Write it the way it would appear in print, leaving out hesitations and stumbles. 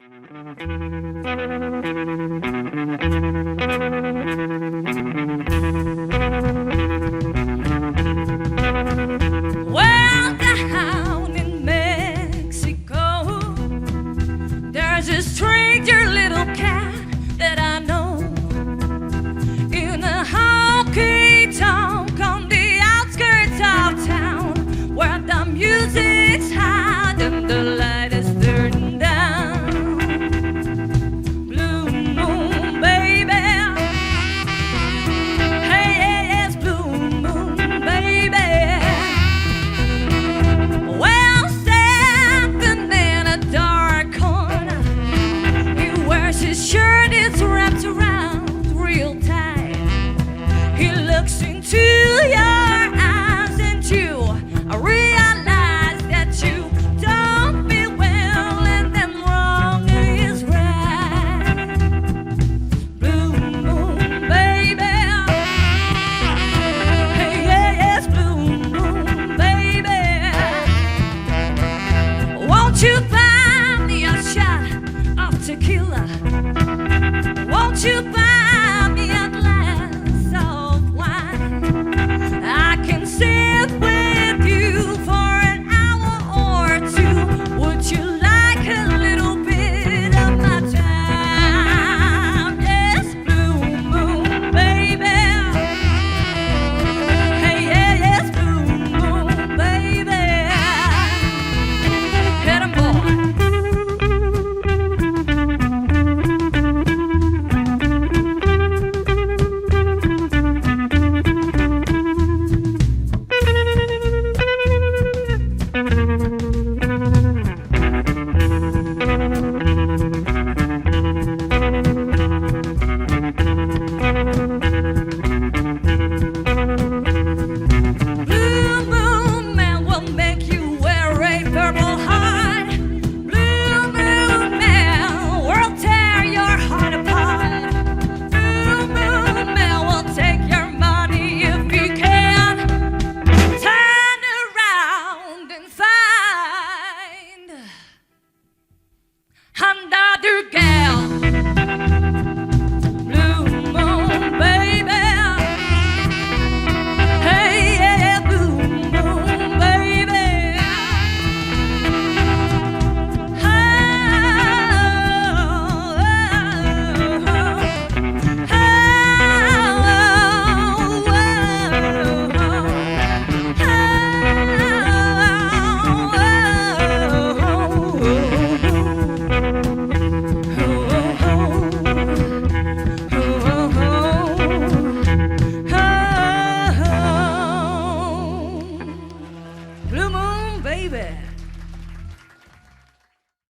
Well, down in Mexico, there's a stranger little cat that I know in a honky tonk on the outskirts of town, where the music's high and the light is turned down. Blue moon, baby. Hey, yes, blue moon, baby. Well, standing in a dark corner, he wears his shirt, it's wrapped around real tight. He looks into your eyes and you realize that you don't feel well and then wrong is right. Blue moon, baby. Hey, yes, blue moon, baby. Won't you buy me a shot of tequila? Won't you buy me a glass of wine? I can sit with you for an hour or two. Would you like a little bit of my time? Yes, blue moon, baby. Hey, yes, blue moon, baby. Hit 'em, boy. Blue moon man will make you wear a purple heart. Blue moon man will tear your heart apart. Blue moon man will take your money if he can. Turn around and find another gal. Blue moon, baby. Hey, yeah, blue moon, baby. Blue moon, baby.